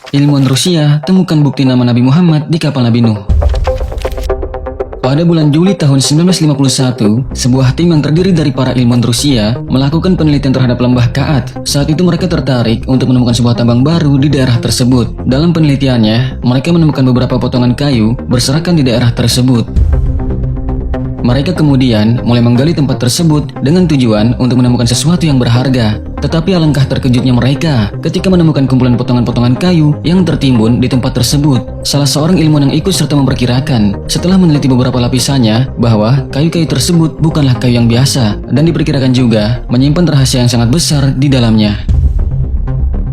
Ilmuwan Rusia temukan bukti nama Nabi Muhammad di kapal Nabi Nuh. Pada bulan Juli tahun 1951, sebuah tim yang terdiri dari para ilmuwan Rusia melakukan penelitian terhadap lembah Kaat. Saat itu mereka tertarik untuk menemukan sebuah tambang baru di daerah tersebut. Dalam penelitiannya, mereka menemukan beberapa potongan kayu berserakan di daerah tersebut. Mereka kemudian mulai menggali tempat tersebut dengan tujuan untuk menemukan sesuatu yang berharga. Tetapi alangkah terkejutnya mereka ketika menemukan kumpulan potongan-potongan kayu yang tertimbun di tempat tersebut. Salah seorang ilmuwan yang ikut serta memperkirakan setelah meneliti beberapa lapisannya bahwa kayu-kayu tersebut bukanlah kayu yang biasa dan diperkirakan juga menyimpan rahasia yang sangat besar di dalamnya.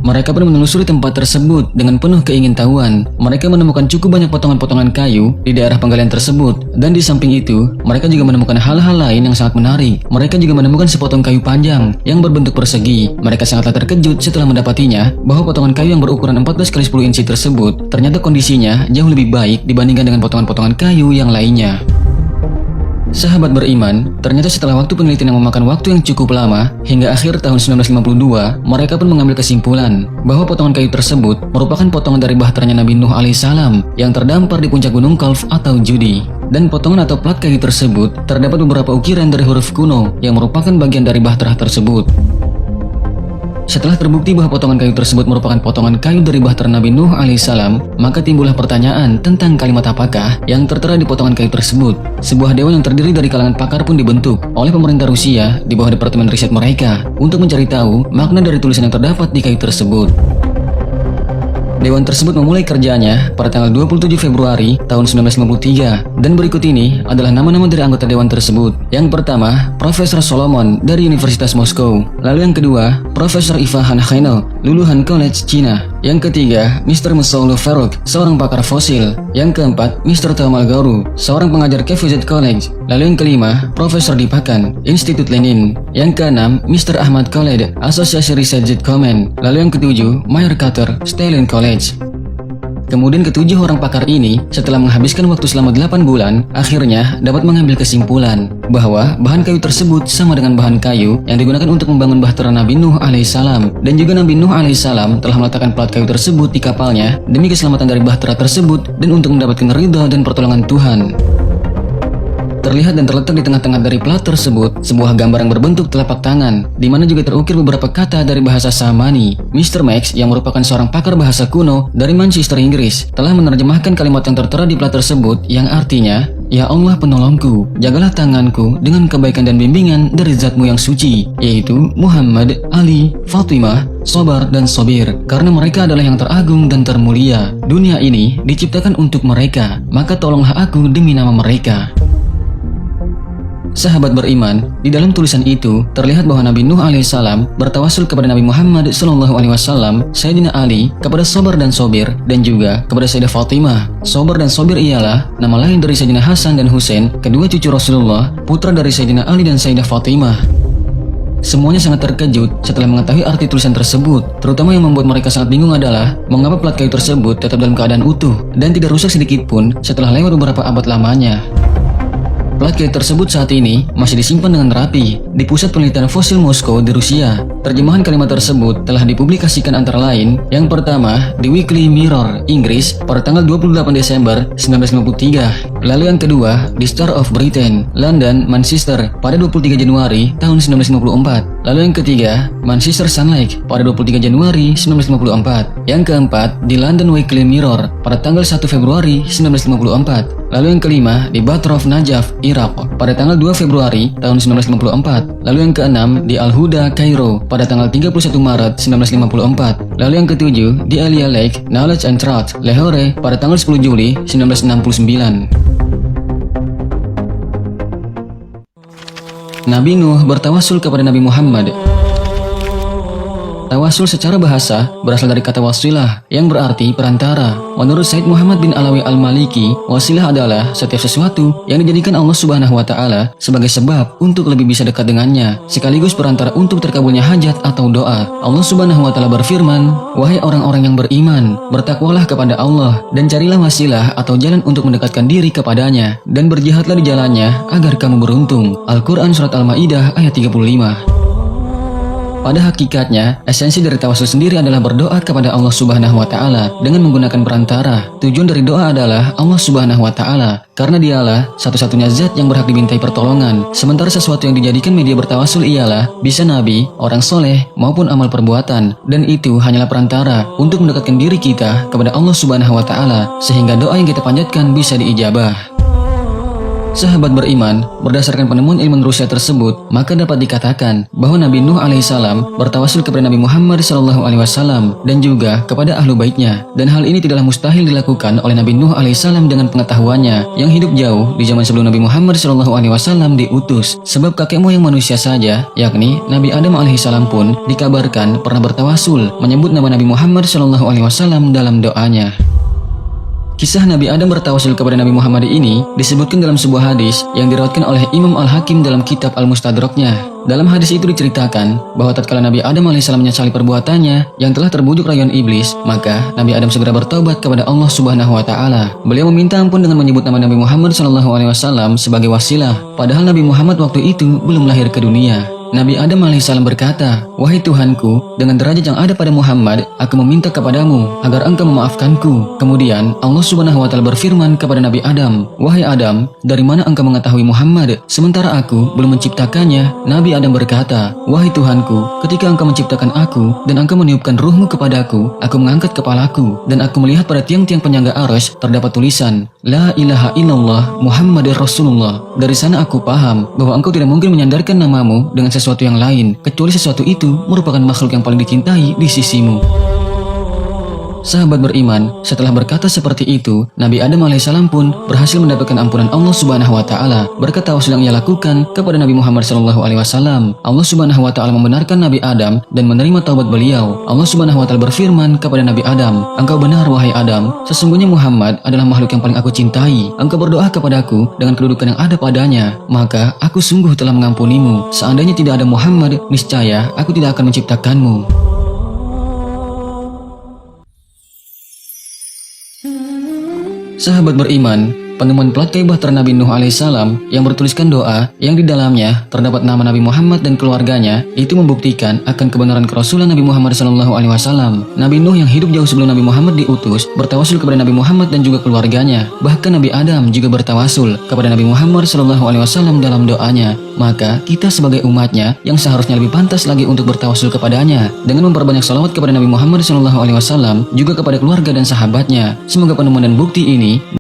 Mereka pun menelusuri tempat tersebut dengan penuh keingintahuan. Mereka menemukan cukup banyak potongan-potongan kayu di daerah penggalian tersebut. Dan di samping itu, mereka juga menemukan hal-hal lain yang sangat menarik. Mereka juga menemukan sepotong kayu panjang yang berbentuk persegi. Mereka sangatlah terkejut setelah mendapatinya bahwa potongan kayu yang berukuran 14 x 10 inci tersebut ternyata kondisinya jauh lebih baik dibandingkan dengan potongan-potongan kayu yang lainnya. Sahabat beriman, ternyata setelah waktu penelitian yang memakan waktu yang cukup lama, hingga akhir tahun 1952, mereka pun mengambil kesimpulan bahwa potongan kayu tersebut merupakan potongan dari bahteranya Nabi Nuh alaihissalam yang terdampar di puncak gunung Kalf atau Judi. Dan potongan atau plat kayu tersebut terdapat beberapa ukiran dari huruf kuno yang merupakan bagian dari bahtera tersebut. Setelah terbukti bahwa potongan kayu tersebut merupakan potongan kayu dari bahtera Nabi Nuh alaihissalam, maka timbullah pertanyaan tentang kalimat apakah yang tertera di potongan kayu tersebut. Sebuah dewan yang terdiri dari kalangan pakar pun dibentuk oleh pemerintah Rusia di bawah departemen riset mereka untuk mencari tahu makna dari tulisan yang terdapat di kayu tersebut. Dewan tersebut memulai kerjanya pada tanggal 27 Februari tahun 1953 dan berikut ini adalah nama-nama dari anggota dewan tersebut. Yang pertama, Profesor Solomon dari Universitas Moskow. Lalu yang kedua, Profesor Ivan Hanel, lulusan College Cina. Yang ketiga, Mr. Musaulu Faruk, seorang pakar fosil. Yang keempat, Mr. Tamal Gauru, seorang pengajar KVZ College. Lalu yang kelima, Profesor Dipakan, Institut Lenin. Yang keenam, Mr. Ahmad Khaled, Asosiasi Riset Komen. Lalu yang ketujuh, Mayer Carter, Stalin College. Kemudian ketujuh orang pakar ini setelah menghabiskan waktu selama 8 bulan, akhirnya dapat mengambil kesimpulan bahwa bahan kayu tersebut sama dengan bahan kayu yang digunakan untuk membangun bahtera Nabi Nuh alaihissalam. Dan juga Nabi Nuh alaihissalam telah meletakkan plat kayu tersebut di kapalnya demi keselamatan dari bahtera tersebut dan untuk mendapatkan ridha dan pertolongan Tuhan. Terlihat dan terletak di tengah-tengah dari plat tersebut sebuah gambar yang berbentuk telapak tangan, di mana juga terukir beberapa kata dari bahasa Samani. Mr. Max, yang merupakan seorang pakar bahasa kuno dari Manchester, Inggris, telah menerjemahkan kalimat yang tertera di plat tersebut yang artinya, "Ya Allah penolongku, jagalah tanganku dengan kebaikan dan bimbingan dari zatmu yang suci," yaitu Muhammad, Ali, Fatimah, Sobar, dan Sobir, karena mereka adalah yang teragung dan termulia. Dunia ini diciptakan untuk mereka, maka tolonglah aku demi nama mereka. Sahabat beriman, di dalam tulisan itu terlihat bahwa Nabi Nuh alaihissalam bertawasul kepada Nabi Muhammad sallallahu alaihi wasallam, Sayyidina Ali, kepada Sobar dan Sobir, dan juga kepada Sayyidah Fatimah. Sobar dan Sobir ialah nama lain dari Sayyidina Hasan dan Husain, kedua cucu Rasulullah, putra dari Sayyidina Ali dan Sayyidah Fatimah. Semuanya sangat terkejut setelah mengetahui arti tulisan tersebut. Terutama yang membuat mereka sangat bingung adalah mengapa plat kayu tersebut tetap dalam keadaan utuh dan tidak rusak sedikit pun setelah lewat beberapa abad lamanya. Plat kayu tersebut saat ini masih disimpan dengan rapi di Pusat Penelitian Fosil Moskow di Rusia. Terjemahan kalimat tersebut telah dipublikasikan antara lain yang pertama di Weekly Mirror, Inggris pada tanggal 28 Desember 1953. Lalu yang kedua di Star of Britain, London, Manchester pada 23 Januari tahun 1954. Lalu yang ketiga, Manchester Sunlight pada 23 Januari 1954. Yang keempat di London Weekly Mirror pada tanggal 1 Februari 1954. Lalu yang kelima di Batrov Najaf, Irak pada tanggal 2 Februari tahun 1954. Lalu yang keenam di Al-Huda, Kairo pada tanggal 31 Maret 1954. Lalu yang ketujuh di Alia Lake, Knowledge and Truth, Lahore pada tanggal 10 Juli 1969. Nabi Nuh bertawasul kepada Nabi Muhammad. Tawasul secara bahasa berasal dari kata wasilah yang berarti perantara. Menurut Said Muhammad bin Alawi Al-Maliki, wasilah adalah setiap sesuatu yang dijadikan Allah Subhanahu wa Ta'ala sebagai sebab untuk lebih bisa dekat dengannya, sekaligus perantara untuk terkabulnya hajat atau doa. Allah Subhanahu wa Ta'ala berfirman, "Wahai orang-orang yang beriman, bertakwalah kepada Allah dan carilah wasilah atau jalan untuk mendekatkan diri kepadanya dan berjihadlah di jalannya agar kamu beruntung." Al-Quran Surat Al-Ma'idah ayat 35. Pada hakikatnya, esensi dari tawasul sendiri adalah berdoa kepada Allah Subhanahu wa taala dengan menggunakan perantara. Tujuan dari doa adalah Allah Subhanahu wa taala, karena dialah satu-satunya zat yang berhak dimintai pertolongan. Sementara sesuatu yang dijadikan media bertawasul ialah bisa nabi, orang soleh, maupun amal perbuatan, dan itu hanyalah perantara untuk mendekatkan diri kita kepada Allah Subhanahu wa taala sehingga doa yang kita panjatkan bisa diijabah. Sahabat beriman, berdasarkan penemuan ilmu Rusia tersebut, maka dapat dikatakan bahwa Nabi Nuh alaihissalam bertawasul kepada Nabi Muhammad SAW dan juga kepada ahlu baitnya. Dan hal ini tidaklah mustahil dilakukan oleh Nabi Nuh alaihissalam dengan pengetahuannya yang hidup jauh di zaman sebelum Nabi Muhammad SAW diutus. Sebab kakek moyang manusia saja, yakni Nabi Adam alaihissalam pun dikabarkan pernah bertawasul menyebut nama Nabi Muhammad SAW dalam doanya. Kisah Nabi Adam bertawasul kepada Nabi Muhammad ini disebutkan dalam sebuah hadis yang diriwayatkan oleh Imam Al-Hakim dalam kitab Al-Mustadraknya. Dalam hadis itu diceritakan bahwa tatkala Nabi Adam alaihissalam menyesali perbuatannya yang telah terbujuk rayuan iblis, maka Nabi Adam segera bertaubat kepada Allah Subhanahu wa taala. Beliau meminta ampun dengan menyebut nama Nabi Muhammad SAW sebagai wasilah, padahal Nabi Muhammad waktu itu belum lahir ke dunia. Nabi Adam alaihissalam berkata, "Wahai Tuhanku, dengan derajat yang ada pada Muhammad, aku meminta kepadamu agar engkau memaafkanku." Kemudian Allah Subhanahu wa taala berfirman kepada Nabi Adam, "Wahai Adam, dari mana engkau mengetahui Muhammad sementara aku belum menciptakannya?" Nabi Adam berkata, "Wahai Tuhanku, ketika engkau menciptakan aku dan engkau meniupkan ruhmu kepadaku, aku mengangkat kepalaku dan aku melihat pada tiang-tiang penyangga arsy terdapat tulisan, La ilaha illallah Muhammadur Rasulullah. Dari sana aku paham bahwa engkau tidak mungkin menyandarkan namamu dengan sesuatu yang lain, kecuali sesuatu itu merupakan makhluk yang paling dicintai di sisimu." Sahabat beriman, setelah berkata seperti itu, Nabi Adam alaihissalam pun berhasil mendapatkan ampunan Allah Subhanahu wa taala berkat tawasul yang ia lakukan kepada Nabi Muhammad SAW. Allah Subhanahu wa taala membenarkan Nabi Adam dan menerima taubat beliau. Allah Subhanahu wa taala berfirman kepada Nabi Adam, "Engkau benar wahai Adam, sesungguhnya Muhammad adalah makhluk yang paling aku cintai. Engkau berdoa kepadaku dengan kedudukan yang ada padanya, maka aku sungguh telah mengampunimu. Seandainya tidak ada Muhammad, niscaya aku tidak akan menciptakanmu." Sahabat beriman, penemuan plat Kaibah Nabi Nuh alaihissalam yang bertuliskan doa yang di dalamnya terdapat nama Nabi Muhammad dan keluarganya itu membuktikan akan kebenaran kerasulan Nabi Muhammad SAW. Nabi Nuh yang hidup jauh sebelum Nabi Muhammad diutus bertawasul kepada Nabi Muhammad dan juga keluarganya. Bahkan Nabi Adam juga bertawasul kepada Nabi Muhammad SAW dalam doanya. Maka kita sebagai umatnya yang seharusnya lebih pantas lagi untuk bertawasul kepadanya dengan memperbanyak salawat kepada Nabi Muhammad SAW juga kepada keluarga dan sahabatnya. Semoga penemuan dan bukti ini